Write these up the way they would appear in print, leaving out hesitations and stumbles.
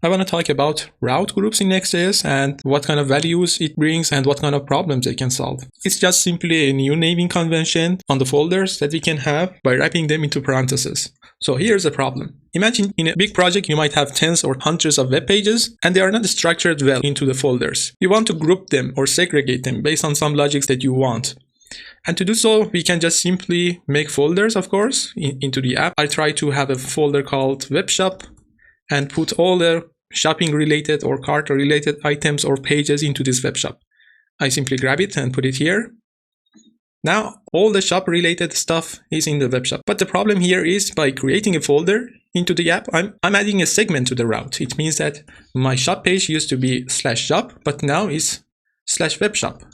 I want to talk about route groups in Next.js and what kind of values it brings and what kind of problems they can solve. It's just simply a new naming convention on the folders that we can have by wrapping them into parentheses. So here's the problem. Imagine in a big project you might have tens or hundreds of web pages and they are not structured well into the folders. You want to group them or segregate them based on some logics that you want. And to do so, we can just simply make folders, of course, into the app. I try to have a folder called webshop and put all the shopping related or cart related items or pages into this webshop. I simply grab it and put it here. Now all the shop related stuff is in the webshop. But the problem here is by creating a folder into the app, I'm adding a segment to the route. It means that my shop page used to be /shop, but now is /webshop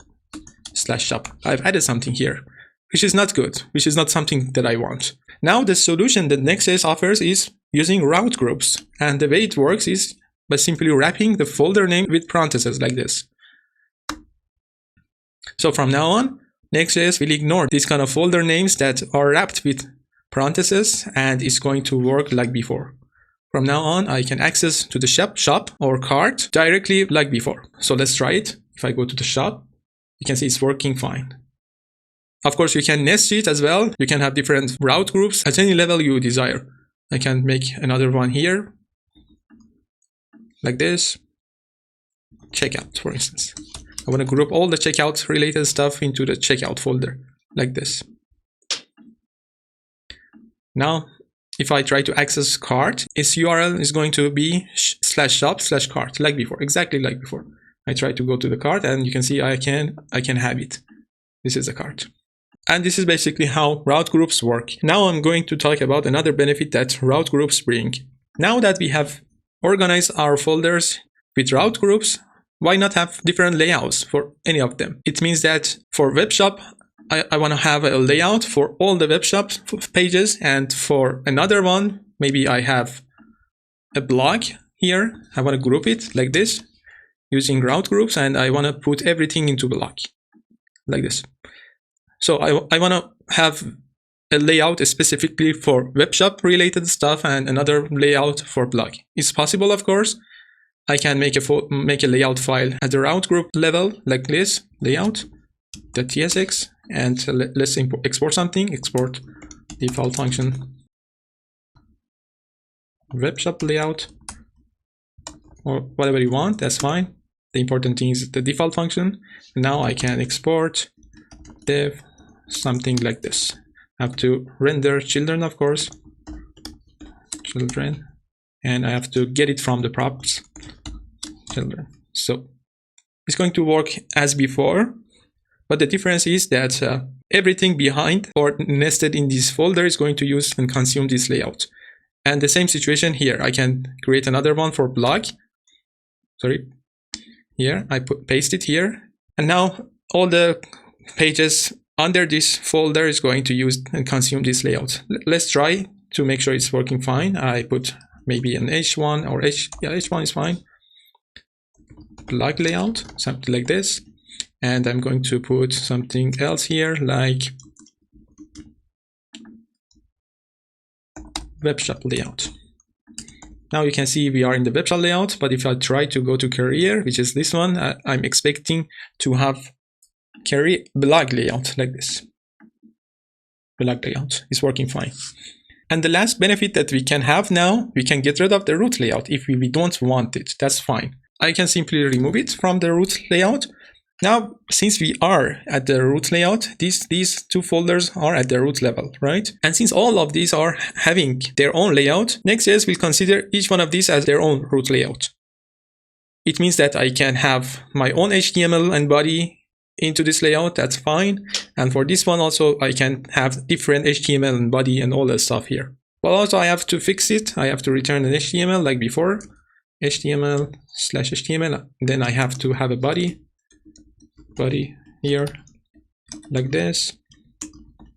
/shop. I've added something here, which is not good, which is not something that I want. Now the solution that Next.js offers is using route groups. And the way it works is by simply wrapping the folder name with parentheses like this. So from now on, Next.js will ignore these kind of folder names that are wrapped with parentheses and it's going to work like before. From now on, I can access to the shop or cart directly like before. So let's try it. If I go to the shop, you can see it's working fine. Of course, you can nest it as well. You can have different route groups at any level you desire. I can make another one here, like this. Checkout, for instance. I want to group all the checkout related stuff into the checkout folder, like this. Now, if I try to access cart, its URL is going to be /shop/cart, like before, exactly like before. I try to go to the cart and you can see I can have it. This is the cart. And this is basically how route groups work. Now I'm going to talk about another benefit that route groups bring. Now that we have organized our folders with route groups, why not have different layouts for any of them? It means that for webshop, I want to have a layout for all the webshop pages, and for another one, maybe I have a blog here. I want to group it like this using route groups, and I want to put everything into blog like this. So I want to have a layout specifically for webshop related stuff and another layout for blog. It's possible, of course. I can make a layout file at the route group level like this, layout.tsx, and let's export something. Export default function webshop layout, or whatever you want, that's fine. The important thing is the default function. Now I can export dev something like this. I have to render children, of course, children, and I have to get it from the props children. So it's going to work as before, but the difference is that everything behind or nested in this folder is going to use and consume this layout. And the same situation here. I can create another one for blog. Sorry, here I paste it here, and now all the pages under this folder is going to use and consume this layout. Let's try to make sure it's working fine. I put maybe an H1 or H1 is fine. Blog layout, something like this. And I'm going to put something else here like webshop layout. Now you can see we are in the webshop layout, but if I try to go to career, which is this one, I'm expecting to have career blog layout like this. Blog layout is working fine. And the last benefit that we can have now, we can get rid of the root layout if we don't want it. That's fine. I can simply remove it from the root layout. Now, since we are at the root layout, these two folders are at the root level, right? And since all of these are having their own layout, Next.js will consider each one of these as their own root layout. It means that I can have my own HTML and body into this layout, that's fine. And for this one also, I can have different HTML and body and all that stuff here. But also I have to fix it. I have to return an HTML like before, HTML/HTML. Then I have to have a body here like this.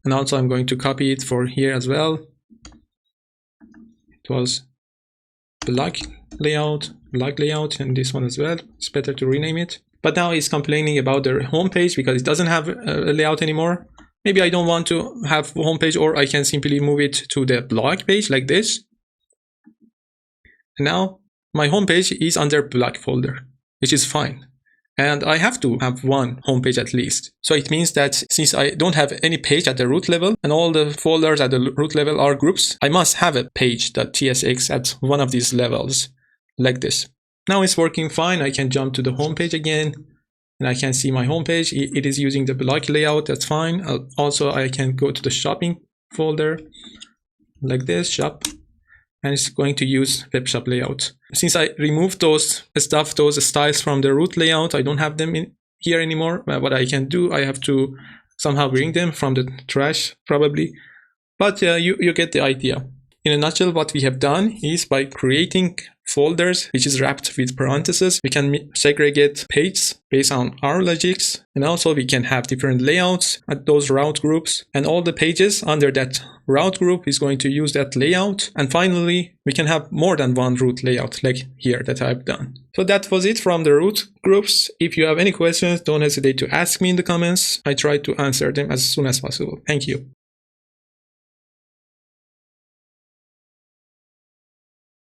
And also I'm going to copy it for here as well. It was blog layout, and this one as well. It's better to rename it. But now it's complaining about the home page because it doesn't have a layout anymore. Maybe I don't want to have home page, or I can simply move it to the blog page like this. And now my homepage is under blog folder, which is fine. And I have to have one homepage at least. So it means that since I don't have any page at the root level and all the folders at the root level are groups, I must have a page.tsx at one of these levels, like this. Now it's working fine. I can jump to the homepage again and I can see my homepage. It is using the blog layout. That's fine. Also, I can go to the shopping folder like this, shop. And it's going to use webshop layout. Since I removed those styles from the root layout, I don't have them in here anymore. What I can do, I have to somehow bring them from the trash probably. But you get the idea. In a nutshell, what we have done is by creating folders, which is wrapped with parentheses, we can segregate pages based on our logics. And also we can have different layouts at those route groups. And all the pages under that route group is going to use that layout. And finally, we can have more than one root layout like here that I've done. So that was it from the root groups. If you have any questions, don't hesitate to ask me in the comments. I try to answer them as soon as possible. Thank you.